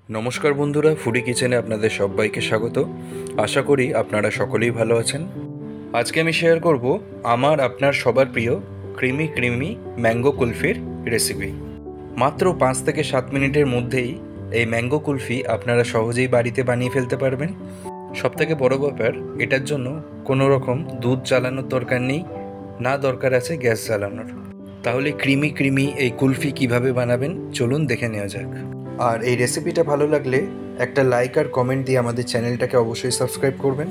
নমস্কার বন্ধুরা, ফুডি কিচেনে আপনাদের সবাইকে স্বাগত। আশা করি আপনারা সকলেই ভালো আছেন। আজকে আমি শেয়ার করব আমার আপনার সবার প্রিয় ক্রিমি ক্রিমি ম্যাঙ্গো কুলফির রেসিপি। মাত্র 5 থেকে 7 মিনিটের মধ্যেই এই ম্যাঙ্গো কুলফি আপনারা সহজেই বাড়িতে বানিয়ে ফেলতে পারবেন। সবথেকে বড় ব্যাপার, এটার জন্য কোনো রকম দুধ জ্বালানোর দরকার নেই, না দরকার আছে গ্যাস জ্বালানোর। তাহলে ক্রিমি ক্রিমি এই কুলফি কিভাবে বানাবেন চলুন দেখে নেওয়া যাক। আর এই রেসিপিটা ভালো লাগলে একটা লাইক আর কমেন্ট দিয়ে আমাদের চ্যানেলটাকে অবশ্যই সাবস্ক্রাইব করবেন।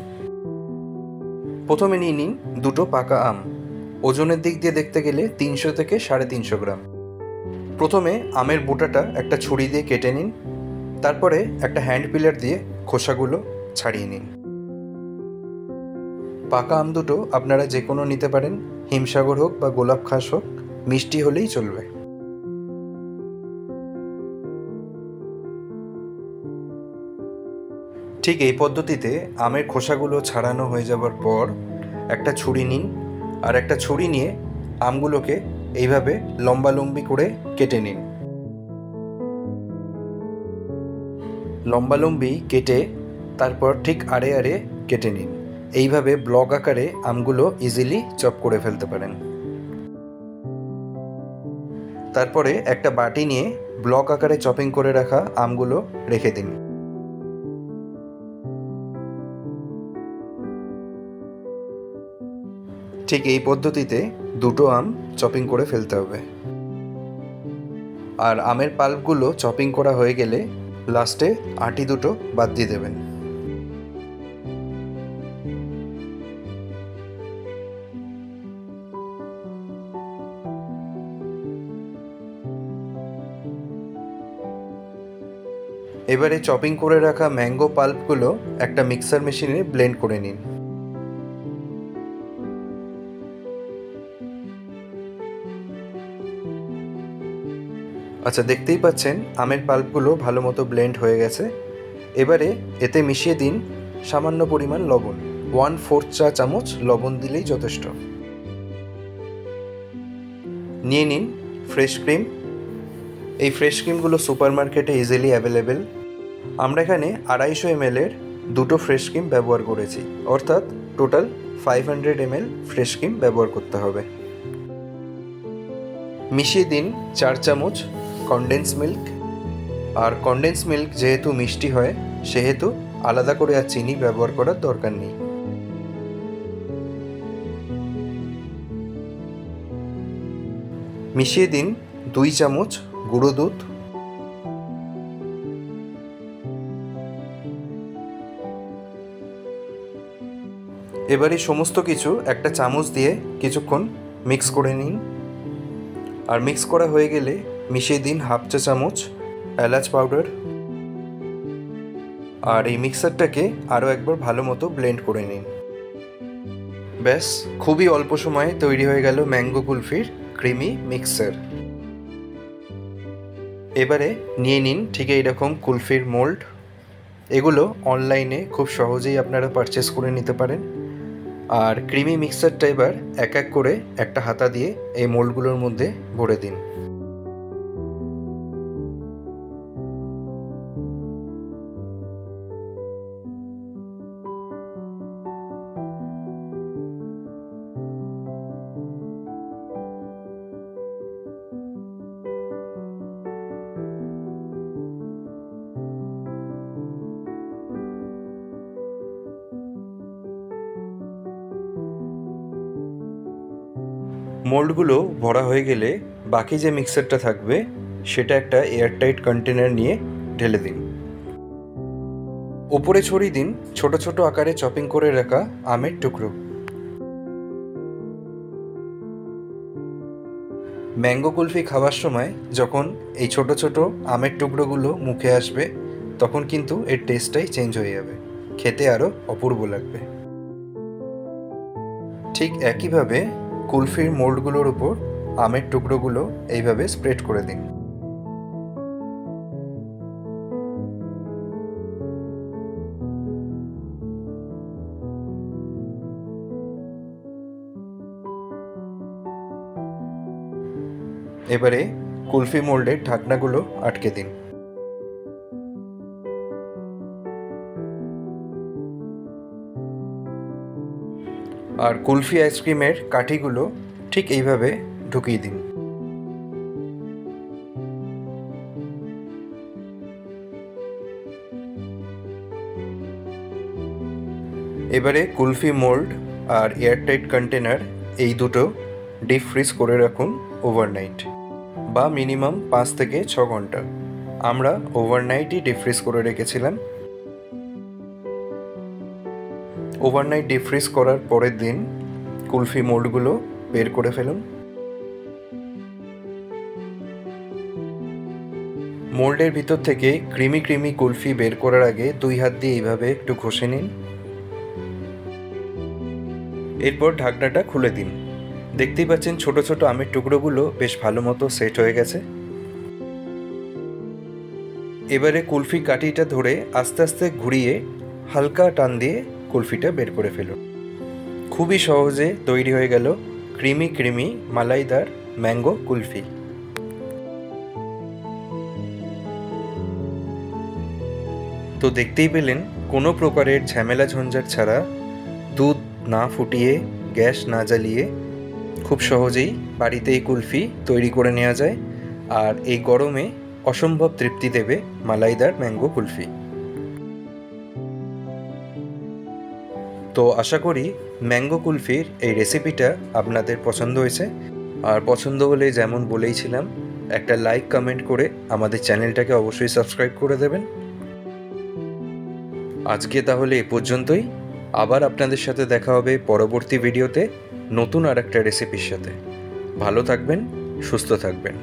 প্রথমে নিয়ে নিন দুটো পাকা আম। ওজনের দিক দিয়ে দেখতে গেলে 300 থেকে 350 গ্রাম। প্রথমে আমের বোটাটা একটা ছুরি দিয়ে কেটে নিন, তারপরে একটা হ্যান্ড পিলার দিয়ে খোসাগুলো ছাড়িয়ে নিন। পাকা আম দুটো আপনারা যে কোনো নিতে পারেন, হিমসাগর হোক বা গোলাপ খাস হোক, মিষ্টি হলেই চলবে। ঠিক এই পদ্ধতিতে আমের খোসাগুলো ছাড়ানো হয়ে যাবার পর একটা ছুরি নিন, আর একটা ছুরি নিয়ে আমগুলোকে এইভাবে লম্বালম্বি করে কেটে নিন। লম্বালম্বি কেটে তারপর ঠিক আড়ে আড়ে কেটে নিন। এইভাবে ব্লক আকারে আমগুলো ইজিলি চপ করে ফেলতে পারেন। তারপরে একটা বাটি নিয়ে ব্লক আকারে চপিং করে রাখা আমগুলো রেখে দিন। ঠিক এই পদ্ধতিতে দুটো আম চপিং করে ফেলতে হবে। আর আমের পাল্পগুলো চপিং করা হয়ে গেলে লাস্টে আটি দুটো বাদ দিয়ে দেবেন। এবারে চপিং করে রাখা ম্যাঙ্গো পাল্পগুলো একটা মিক্সার মেশিনে ব্লেন্ড করে নিন। আচ্ছা, দেখতেই পাচ্ছেন আমের পাল্পগুলো ভালো মতো ব্লেন্ড হয়ে গেছে। এবারে এতে মিশিয়ে দিন সামান্য পরিমাণ লবণ। 1/4 চা চামচ লবণ দিলেই যথেষ্ট। নিয়ে নিন ফ্রেশ ক্রিম। এই ফ্রেশ ক্রিমগুলো সুপার মার্কেটে ইজিলি অ্যাভেলেবেল। আমরা এখানে 250 ml এর দুটো ফ্রেশ ক্রিম ব্যবহার করেছি, অর্থাৎ টোটাল 500 ml ফ্রেশ ক্রিম ব্যবহার করতে হবে। মিশিয়ে দিন 4 চামচ কনডেন্স মিল্ক। আর কনডেন্স মিল্ক যেহেতু মিষ্টি হয়, সেহেতু আলাদা করে আর চিনি ব্যবহার করার দরকার নেই। মিশিয়ে দিন 2 চামচ গুঁড়ো দুধ। এবারে সমস্ত কিছু একটা চামচ দিয়ে কিছুক্ষণ মিক্স করে নিন। আর মিক্স করা হয়ে গেলে মিশিয়ে দিন 1/2 চা চামচ এলাচ পাউডার। আর এই মিক্সারটাকে আরও একবার ভালো মতো ব্লেন্ড করে নিন। ব্যাস, খুবই অল্প সময়ে তৈরি হয়ে গেল ম্যাঙ্গো কুলফির ক্রিমি মিক্সার। এবারে নিয়ে নিন ঠিক এইরকম কুলফির মোল্ড। এগুলো অনলাইনে খুব সহজেই আপনারা পারচেস করে নিতে পারেন। আর ক্রিমি মিক্সারটা এবার এক এক করে একটা হাতা দিয়ে এই মোল্ডগুলোর মধ্যে ভরে দিন। মোল্ডগুলো ভরা হয়ে গেলে বাকি যে মিক্সারটা থাকবে সেটা একটা এয়ারটাইট কন্টেনার নিয়ে ঢেলে দিন। ওপরে ছড়িয়ে দিন ছোট ছোট আকারে চপিং করে রাখা আমের টুকরো। ম্যাঙ্গো কুলফি খাওয়ার সময় যখন এই ছোট ছোট আমের টুকরোগুলো মুখে আসবে, তখন কিন্তু এর টেস্টটাই চেঞ্জ হয়ে যাবে, খেতে আরও অপূর্ব লাগবে। ঠিক একইভাবে কুলফির মোল্ডগুলোর উপর আমের টুকরোগুলো এইভাবে স্প্রেড করে দিন। এবারে কুলফি মোল্ডের ঢাকনাগুলো আটকে দিন। আর কুলফি আইসক্রিমের কাঠিগুলো ঠিক এইভাবে ঢুকিয়ে দিন। এবারে কুলফি মোল্ড আর এয়ারটাইট কন্টেনার এই দুটো ডিপ ফ্রিজ করে রাখুন ওভারনাইট বা মিনিমাম 5 থেকে 6 ঘন্টা। আমরা ওভারনাইটই ডিপ ফ্রিজ করে রেখেছিলাম। ওভারনাইট ডিপ ফ্রিজ করার পরের দিন কুলফি মোল্ডগুলো বের করে ফেলুন। মোল্ডের ভিতর থেকে ক্রিমি ক্রিমি কুলফি বের করার আগে 2 হাত দিয়ে এইভাবে একটু ঘষে নিন। এরপর ঢাকনাটা খুলে দিন। দেখতেই পাচ্ছেন ছোট ছোট আমের টুকরোগুলো বেশ ভালো মতো সেট হয়ে গেছে। এবারে কুলফি কাঠিটা ধরে আস্তে আস্তে ঘুরিয়ে হালকা টান দিয়ে কুলফিটা বের করে ফেলুন। খুবই সহজে তৈরি হয়ে গেল ক্রিমি ক্রিমি মালাইদার ম্যাঙ্গো কুলফি। তো দেখতেই পেলেন কোনো প্রকারের ঝামেলা ঝঞ্ঝাট ছাড়া, দুধ না ফুটিয়ে, গ্যাস না জ্বালিয়ে খুব সহজেই বাড়িতে এই কুলফি তৈরি করে নেওয়া যায়। আর এই গরমে অসম্ভব তৃপ্তি দেবে মালাইদার ম্যাঙ্গো কুলফি। তো আশা করি ম্যাঙ্গো কুলফির এই রেসিপিটা আপনাদের পছন্দ হয়েছে। আর পছন্দ হলে যেমন বলেইছিলাম, একটা লাইক কমেন্ট করে আমাদের চ্যানেলটাকে অবশ্যই সাবস্ক্রাইব করে দেবেন। আজকে তাহলে এ পর্যন্তই। আবার আপনাদের সাথে দেখা হবে পরবর্তী ভিডিওতে নতুন আর একটা রেসিপির সাথে। ভালো থাকবেন, সুস্থ থাকবেন।